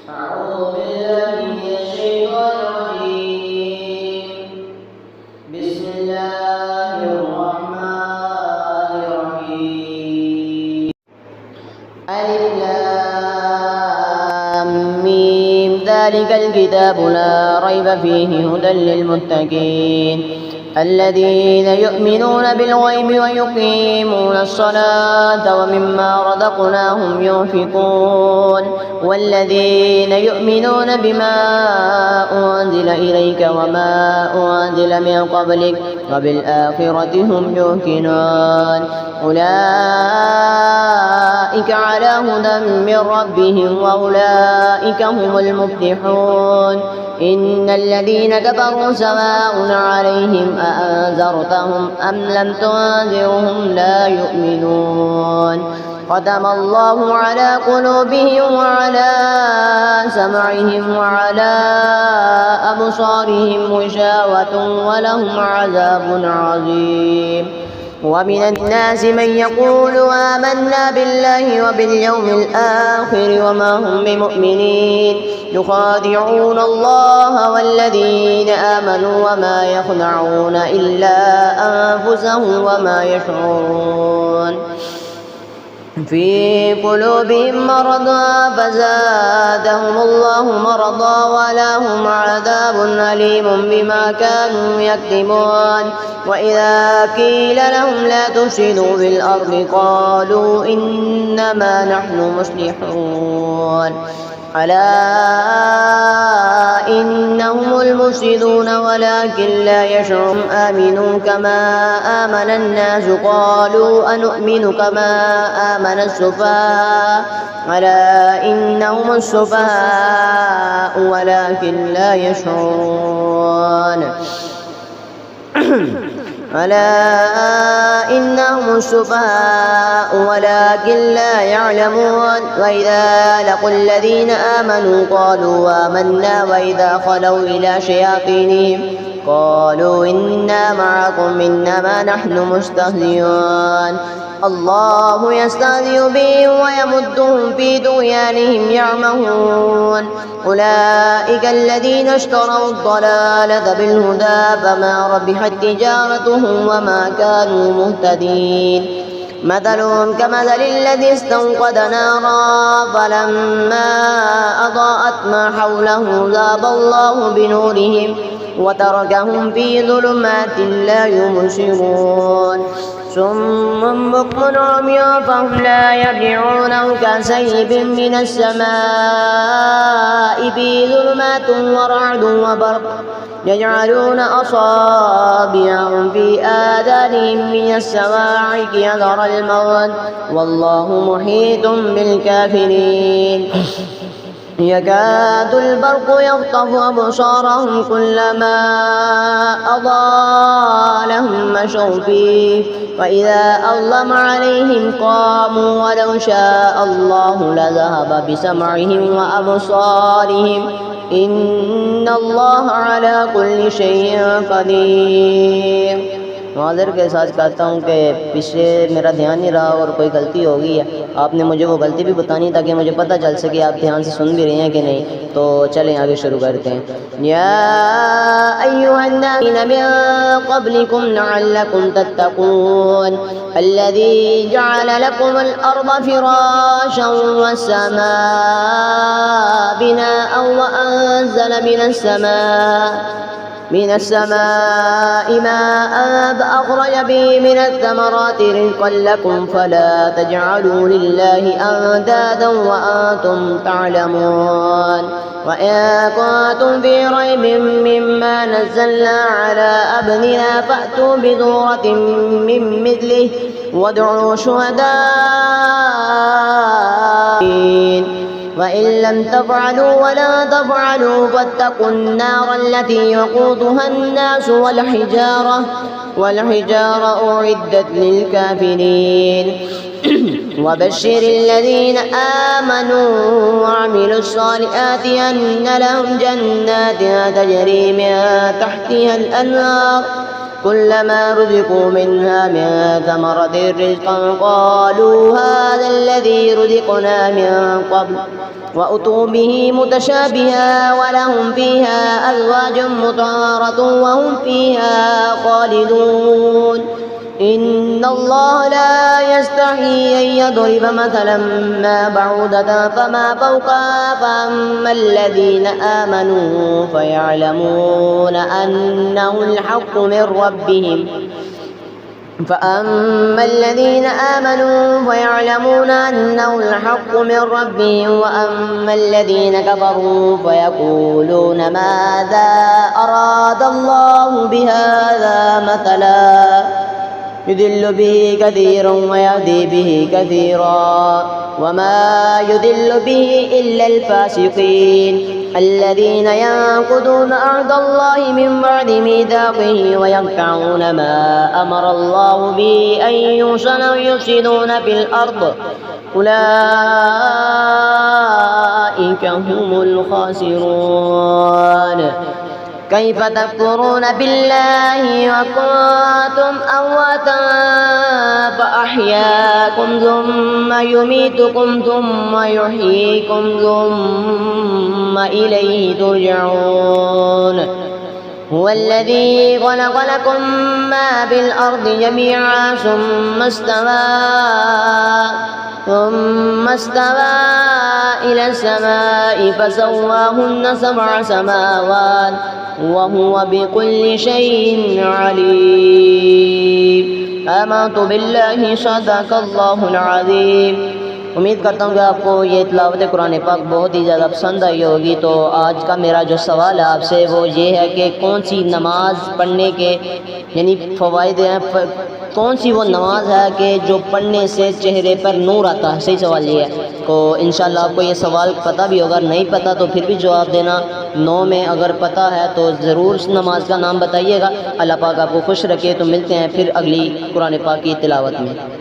أعوذ بالله من الشيطان الرجيم. بسم الله الرحمن الرحيم. ألف لام ميم. ذلك الكتاب لا ريب فيه هدى للمتقين الذين يؤمنون بالغيب ويقيمون الصلاة ومما رزقناهم ينفقون والذين يؤمنون بما أنزل إليك وما أنزل من قبلك وبالآخرة هم يوقنون أولئك على هدى من ربهم وأولئك هم المفلحون. إن الذين كفروا سواء عليهم أأنذرتهم أم لم تنذرهم لا يؤمنون. ختم الله على قلوبهم وعلى سمعهم وعلى أبصارهم غشاوة ولهم عذاب عظيم. ومن الناس من يقول آمنا بالله وباليوم الآخر وما هم بمؤمنين يخادعون الله والذين آمنوا وما يخدعون إلا أنفسهم وما يشعرون. في قلوبهم مرض فزادهم الله مرضا ولهم عذاب أليم بما كانوا يكذبون. وإذا قيل لهم لا تفسدوا في الأرض قالوا إنما نحن مصلحون. ألا إنهم المفسدون ولكن لا يشعرون. آمنوا كما آمن الناس قالوا أنؤمن كما آمن السفهاء. ألا إنهم السفهاء ولكن لا يشعرون. ألا إنهم السفهاء ولكن لا يعلمون. وإذا لقوا الذين آمنوا قالوا آمنا وإذا خلوا إلى شياطينهم قالوا إنا معكم إنما نحن مستهزئون. الله يستهزئ بهم ويمدهم في طغيانهم يعمهون. أولئك الذين اشتروا الضلالة بالهدى فما ربحت تجارتهم وما كانوا مهتدين. مثلهم كمثل الذي استوقد نارا فلما أضاءت ما حوله ذهب الله بنورهم وتركهم في ظلمات لا يبصرون. صم بكم عمي فهم لا يرجعون. كسيب من السماء في ظلمات ورعد وبرق يجعلون أصابعهم في آذانهم من الصواعق حذر الموت والله محيط بالكافرين. يكاد البرق يخطف أبصارهم كلما أضاء لهم مشوا فيه وإذا أظلم عليهم قاموا ولو شاء الله لذهب بسمعهم وأبصارهم إن الله على كل شيء قدير. माज़र के साथ कहता हूँ कि पीछे मेरा ध्यान नहीं रहा और कोई गलती हो गई है। आपने मुझे वो गलती भी बतानी ताकि मुझे पता चल सके आप ध्यान से सुन भी रहे हैं कि नहीं। तो चलें आगे शुरू करते हैं। या अय्युहन्नास मिन क़ब्लिकुम लअल्लकुम तत्तक़ून अल्लज़ी जअल लकुमुल अर्ज़ फ़िराशं वस्समाअ बिनाअन वअनज़ल من السماء ماء فأخرج به من الثمرات رزقا لكم فلا تجعلوا لله أندادا وأنتم تعلمون. وإن كنتم في ريب مما نزلنا على عبدنا فأتوا بسورة من مثله وادعوا شهداء وإن لم تفعلوا ولا تفعلوا فاتقوا النار التي وقودها الناس والحجارة أعدت للكافرين. وبشر الذين آمنوا وعملوا الصالحات أن لهم جنات تجري من تحتها الأنهار كلما رزقوا منها من ثمرة رزقا قالوا هذا الذي رزقنا من قبل وأتوا به متشابها ولهم فيها أزواج مطهرة وهم فيها خالدون إن الله لا يستحيي أن يضرب مثلا ما بعوضة فما فوقها فأما الذين آمنوا فيعلمون أنه الحق من ربهم وأما الذين كفروا فيقولون ماذا أراد الله بهذا مثلا يضل به كثيرا ويهدي به كثيرا وما يضل به إلا الفاسقين الذين ينقضون عهد الله من بعد ميثاقه ويقطعون ما أمر الله به أن يوصل ويفسدون في الأرض أولئك هم الخاسرون كيف تكفرون بالله وكنتم أمواتا فأحياكم ثم يميتكم ثم يحييكم ثم إليه ترجعون هو الذي خلق لكم ما في الأرض جميعا ثم استوى إلى السماء فسواهن 7 سماوات وهو بكل شيء عليم آمنت بالله صدق الله العظيم। उम्मीद करता हूँ कि आपको ये तिलावत कुरान पाक बहुत ही ज़्यादा पसंद आई होगी। तो आज का मेरा जो सवाल है आपसे वो ये है कि कौन सी नमाज़ पढ़ने के यानी फ़वाइद हैं, कौन सी वो नमाज है कि जो पढ़ने से चेहरे पर नूर आता है। सही सवाल ये है। तो इंशाल्लाह आपको ये सवाल पता भी होगा, नहीं पता तो फिर भी जवाब देना। 9 में अगर पता है तो ज़रूर उस नमाज का नाम बताइएगा। अल्लाह पाक आपको खुश रखे। तो मिलते हैं फिर अगली कुरान पाक की तिलावत में।